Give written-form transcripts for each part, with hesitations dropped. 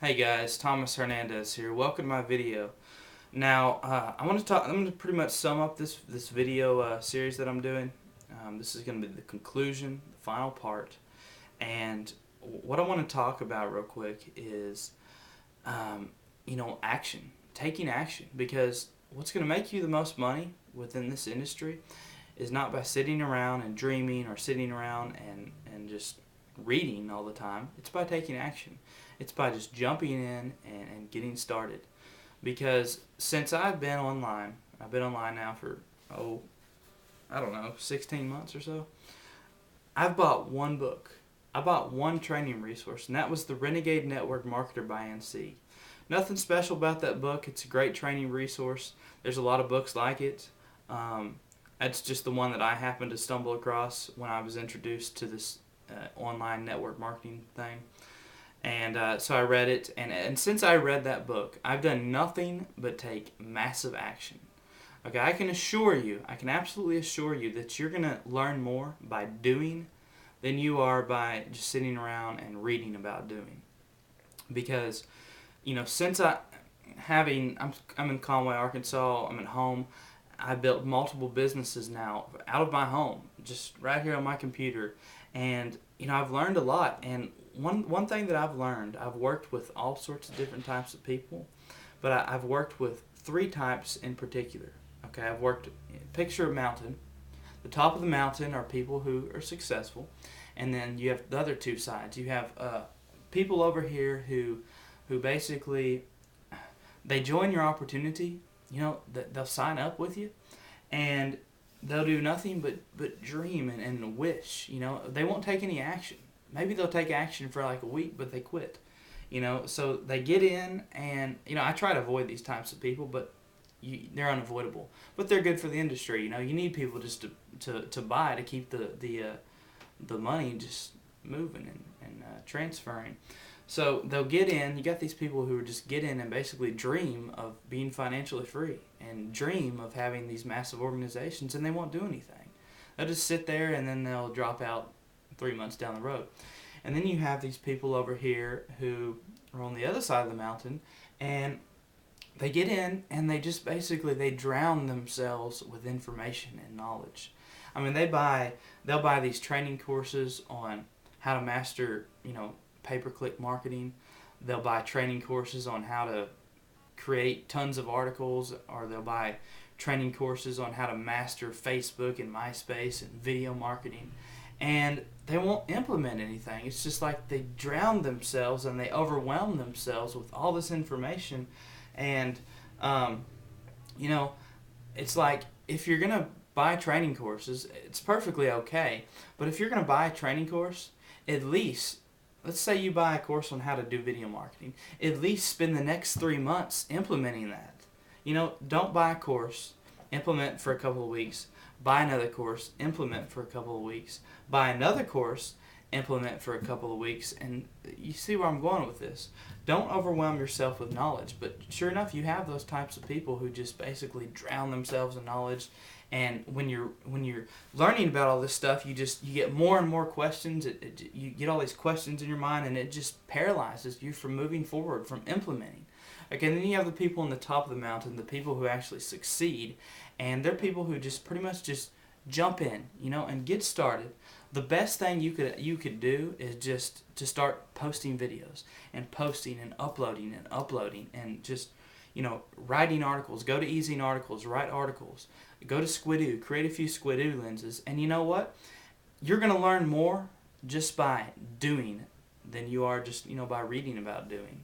Hey guys, Thomas Hernandez here. Welcome to my video. Now, I'm going to pretty much sum up this video series that I'm doing. This is going to be the conclusion, the final part. And what I want to talk about real quick is, action. Taking action. Because what's going to make you the most money within this industry is not by sitting around and dreaming or sitting around and just reading all the time. It's by taking action. It's by just jumping in and getting started. Because since I've been online now for, 16 months or so, I've bought one book. I bought one training resource, and that was the Renegade Network Marketer by NC. Nothing special about that book. It's a great training resource. There's a lot of books like it. That's just the one that I happened to stumble across when I was introduced to this online network marketing thing. And so I read it, and since I read that book, I've done nothing but take massive action. Okay, I can absolutely assure you that you're going to learn more by doing than you are by just sitting around and reading about doing. Because, since I'm in Conway, Arkansas, I'm at home, I built multiple businesses now out of my home, just right here on my computer. And, I've learned a lot. And one thing that I've learned, I've worked with all sorts of different types of people, but I've worked with three types in particular. Okay, picture a mountain. The top of the mountain are people who are successful. And then you have the other two sides. You have people over here who basically, they join your opportunity. They'll sign up with you, and they'll do nothing but dream and wish. They won't take any action. Maybe they'll take action for like a week, but they quit. So they get in, and I try to avoid these types of people, but they're unavoidable. But they're good for the industry. You need people just to buy to keep the money just moving and transferring. So they'll get in. You got these people who just get in and basically dream of being financially free and dream of having these massive organizations, and they won't do anything. They'll just sit there, and then they'll drop out 3 months down the road. And then you have these people over here who are on the other side of the mountain, and they get in, and they just basically, they drown themselves with information and knowledge. I mean, they'll buy these training courses on how to master, pay-per-click marketing. They'll buy training courses on how to create tons of articles, or they'll buy training courses on how to master Facebook and MySpace and video marketing. And they won't implement anything. It's just like they drown themselves and they overwhelm themselves with all this information. And, it's like, if you're going to buy training courses, it's perfectly okay. But if you're going to buy a training course, at least, let's say you buy a course on how to do video marketing, at least spend the next 3 months implementing that. Don't buy a course, implement for a couple of weeks, buy another course, implement for a couple of weeks, buy another course, implement for a couple of weeks, and you see where I'm going with this. Don't overwhelm yourself with knowledge, but sure enough, you have those types of people who just basically drown themselves in knowledge. And when you're learning about all this stuff, you get more and more questions. You get all these questions in your mind, and it just paralyzes you from moving forward, from implementing. Okay, and then you have the people on the top of the mountain, the people who actually succeed, and they're people who just pretty much just jump in, and get started. The best thing you could do is just to start posting videos and posting and uploading and just writing articles. Go to Easy Articles, write articles. Go to Squidoo, create a few Squidoo lenses, and you know what? You're going to learn more just by doing than you are just by reading about doing.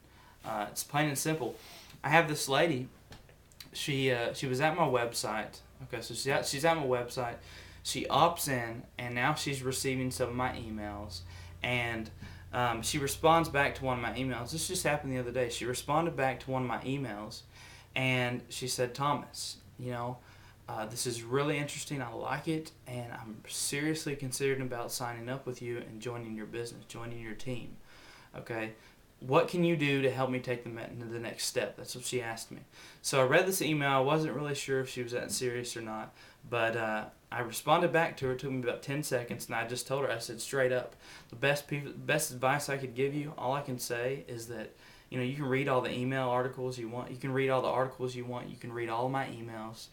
It's plain and simple. I have this lady. She was at my website. Okay, so she's at my website. She opts in, and now she's receiving some of my emails, and she responds back to one of my emails. This just happened the other day. She responded back to one of my emails, and she said, Thomas, this is really interesting. I like it, and I'm seriously considering about signing up with you and joining your business, joining your team. Okay, what can you do to help me take the next step? That's what she asked me. So I read this email. I wasn't really sure if she was that serious or not, but I responded back to her. It took me about 10 seconds, and I just told her, I said straight up, the best advice I could give you, all I can say is that You can read all the email articles you want. You can read all the articles you want. You can read all my emails.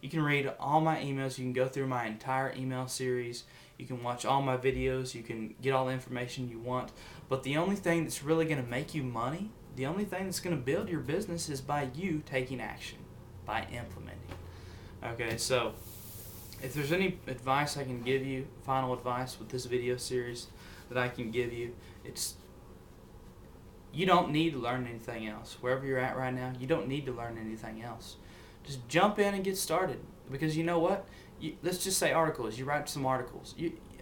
You can read all my emails. You can go through my entire email series. You can watch all my videos. You can get all the information you want. But the only thing that's really going to make you money, the only thing that's going to build your business is by you taking action, by implementing. Okay, so if there's any advice I can give you, final advice with this video series that I can give you, it's you don't need to learn anything else. Wherever you're at right now, you don't need to learn anything else. Just jump in and get started. Because you know what? Let's just say articles. You write some articles.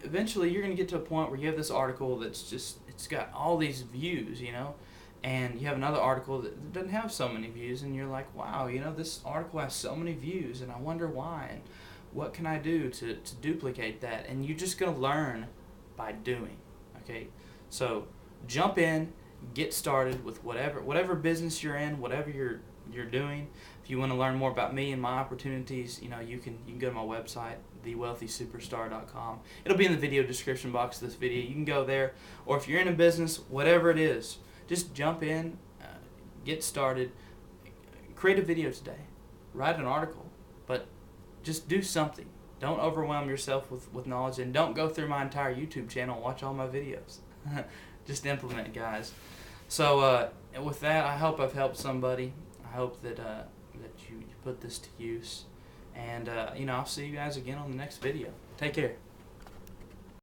Eventually you're going to get to a point where you have this article that's just, it's got all these views, and you have another article that doesn't have so many views, and you're like, wow, this article has so many views, and I wonder why, and what can I do to duplicate that? And you're just going to learn by doing, okay? So jump in, get started with whatever business you're in, whatever you're doing. If you want to learn more about me and my opportunities, you can go to my website, thewealthysuperstar.com. It'll be in the video description box of this video. You can go there, or if you're in a business, whatever it is, just jump in, get started, create a video today, write an article, but just do something. Don't overwhelm yourself with knowledge, and don't go through my entire YouTube channel and watch all my videos. Just implement, guys. So with that, I hope I've helped somebody. I hope that you put this to use, and I'll see you guys again on the next video. Take care.